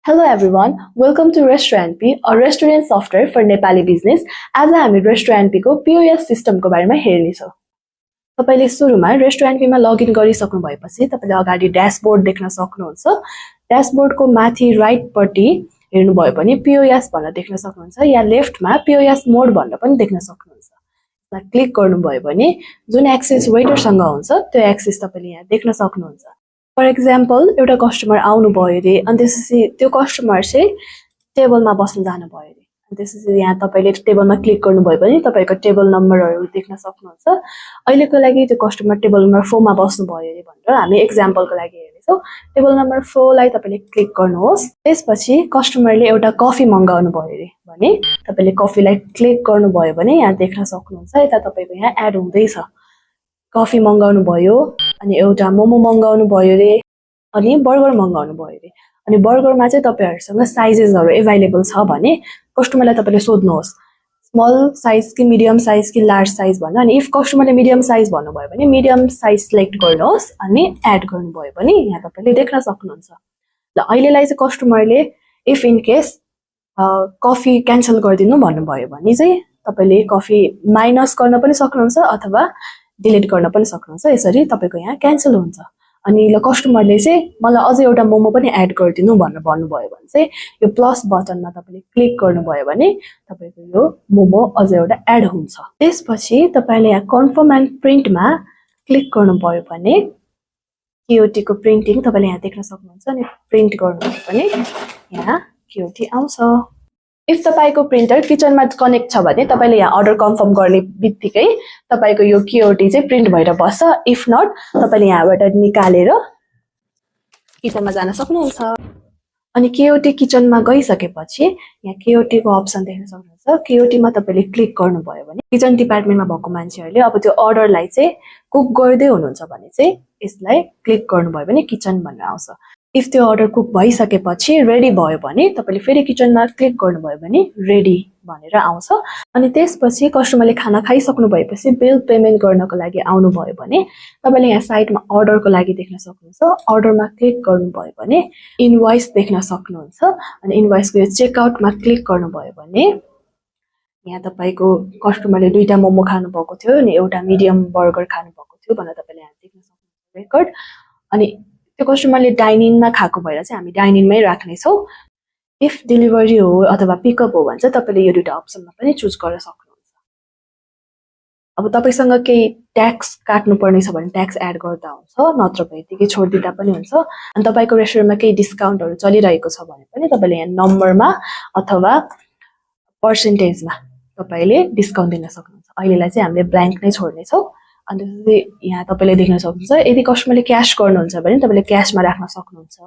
Hello everyone, welcome to Restaurant P, a restaurant software for Nepali business. आज हामी Restaurant P को POS system को बारेमा हेर्ने छौं। तपाईले सुरुमा Restaurant P मा लगइन गरिसक्नु भएपछि तपाईले अगाडि ड्याशबोर्ड देख्न सक्नुहुन्छ। ड्याशबोर्डको माथि राइट पट्टि हेर्नु भयो भने POS भनेर देख्न सक्नुहुन्छ या लेफ्टमा POS मोड भनेर पनि देख्न सक्नुहुन्छ। यसमा क्लिक गर्नुभयो भने जुन एक्सेस वेटर सँग हुन्छ त्यो एक्सेस तपाईले यहाँ देख्न सक्नुहुन्छ। फर एक्जाम्पल एउटा कस्टमर आउनु भयो रे अनि त्यसपछि त्यो कस्टमर चाहिँ टेबलमा बस्न जानु भयो रे अनि त्यसपछि यहाँ तपाईले टेबलमा क्लिक गर्नुभयो भने तपाईको टेबल नम्बरहरु देख्न सक्नुहुन्छ। अहिलेको लागि त्यो कस्टमर टेबल नम्बर 4 मा बस्नु भयो रे भनेर हामी एक्जाम्पलको लागि हेर्नेछौं। टेबल नम्बर 4 लाई तपाईले क्लिक गर्नुहोस्। त्यसपछि कस्टमरले एउटा कफी मंगाउनु भयो रे भने तपाईले कफीलाई क्लिक गर्नुभयो भने यहाँ देख्न सक्नुहुन्छ। यता तपाईको यहाँ एड हुँदैछ। कफी मंगाउनु भयो अनि एउटा मोमो मंगाउनु भयो रे अनि बर्गर मंगाउनु भयो रे अनि बर्गरमा चाहिँ तपाईहरुसँग साइजेसहरु अवेलेबल छ भने कस्टमरलाई तपाईले सोध्नुहोस् स्मल साइज कि मिडियम साइज कि लार्ज साइज भन्नु। अनि इफ कस्टमरले मिडियम साइज भन्नुभयो भने मिडियम साइज सिलेक्ट गर्नुहोस् अनि एड गर्नुभयो भने यहाँ तपाईले देख्न सक्नुहुन्छ। ल अहिलेलाई चाहिँ कस्टमरले if in case coffee cancel गरिदिनु भन्नुभयो भने चाहिँ तपाईले कफी माइनस गर्न पनि सक्नुहुन्छ अथवा डिलिट गर्न पनि सक्नुहुन्छ। यसरी तपाईको यहाँ क्यान्सल हुन्छ। अनि ल कस्टमरले चाहिँ मलाई अझै एउटा मोमो पनि एड गरिदिनु भनेर भन्नुभयो भने चाहिँ यो प्लस बटनमा तपाईले क्लिक गर्नुभयो भने तपाईको यो मोमो अझै एउटा एड हुन्छ। त्यसपछि तपाईले यहाँ कन्फर्म एन्ड प्रिन्टमा क्लिक गर्नुभयो भने क्युटी को प्रिन्टिङ तपाईले यहाँ देख्न सक्नुहुन्छ। अनि प्रिन्ट गर्नुभयो भने यहाँ क्युटी आउँछ। इफ तपाईको प्रिन्टर किचनमा कनेक्ट छ भने तपाईले यहाँ अर्डर कन्फर्म गर्ने बित्तिकै तपाईको यो क्युटी चाहिँ प्रिन्ट भएर बस्छ। इफ नट तपाईले यहाँबाट निकालेर किचनमा जान सक्नुहुन्छ। अनि क्युटी किचनमा गइसकेपछि यहाँ क्युटी को अप्सन देख्न सक्नुहुन्छ। क्युटी मा तपाईले क्लिक गर्नुभयो भने किचन डिपार्टमेन्टमा भएको मान्छेहरुले अब त्यो अर्डरलाई चाहिँ कुक गर्दै हुनुहुन्छ भने चाहिँ यसलाई क्लिक गर्नुभयो भने किचन भनेर आउँछ। इफ त्यो अर्डर कुक भइसकेपछि रेडी भयो भने तपाईले फेरि किचनमा क्लिक गर्नुभयो भने रेडी भनेर आउँछ। अनि त्यसपछि कस्टमरले खाना खाइसक्नु भएपछि बिल पेमेन्ट गर्नको लागि आउनु भयो भने तपाईले यहाँ साइडमा अर्डरको लागि देख्न सक्नुहुन्छ। अर्डरमा क्लिक गर्नुभयो भने इनभोइस देख्न सक्नुहुन्छ। अनि इनभोइसको यो चेकआउटमा क्लिक गर्नुभयो भने यहाँ तपाईको कस्टमरले दुईटा मोमो खानु भएको थियो अनि एउटा मिडियम बर्गर खानु भएको थियो भनेर तपाईले यहाँ देख्न सक्नुहुन्छ रेकर्ड। अनि त्यो कस्टमरले डाइनिङमा खाएको भएर चाहिँ हामी डाइनिङमै राख्ने छौं। इफ डेलिभरी हो अथवा पिकअप हो भने चाहिँ तपाईले यो दुईटा अप्सनमा पनि चुज गर्न सक्नुहुन्छ। अब तपाईसँग केही ट्याक्स काट्नु पर्ने छ भने ट्याक्स एड गर्दा हुन्छ नत्र भए त्यतिकै छोड्दिदा पनि हुन्छ। अनि तपाईको रेस्टुरेन्टमा केही डिस्काउन्टहरु चलिरहेको छ भने पनि तपाईले यहाँ नम्बरमा अथवा पर्सेन्टेजमा तपाईले डिस्काउन्ट दिन सक्नुहुन्छ। अहिलेलाई चाहिँ हामीले ब्ल्याङ्क नै छोड्ने छौं। अनि यहाँ तपाईले देख्न सक्नुहुन्छ यदि कस्टमरले क्याश गर्नुहुन्छ भने तपाईले क्याशमा राख्न सक्नुहुन्छ।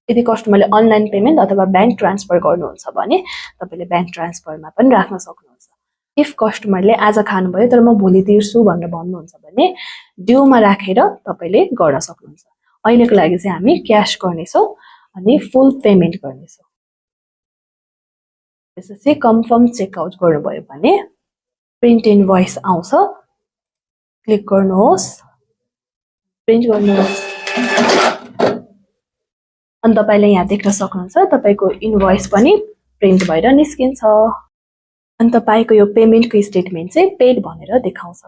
यदि कस्टमरले अनलाइन पेमेन्ट अथवा बैंक ट्रान्सफर गर्नुहुन्छ भने तपाईले बैंक ट्रान्सफरमा पनि राख्न सक्नुहुन्छ। इफ कस्टमरले आज खानुभयो तर म भोलि तिर्छु भनेर भन्नुहुन्छ भने ड्यूमा राखेर तपाईले गर्न सक्नुहुन्छ। अहिलेको लागि चाहिँ हामी क्याश गर्ने छौं अनि फुल पेमेन्ट गर्ने छौं। त्यसपछि कन्फर्म चेकआउट गर्नुभयो भने प्रिन्ट इनभोइस आउँछ। क्लिक गर्नुहोस् प्रिन्ट गर्नुहोस् अनि तपाईले यहाँ देख्न सक्नुहुन्छ तपाईको इनभोइस पनि प्रिन्ट भएर निस्किन्छ। अनि तपाईको यो पेमेन्टको स्टेटमेन्ट चाहिँ पेड भनेर देखाउँछ।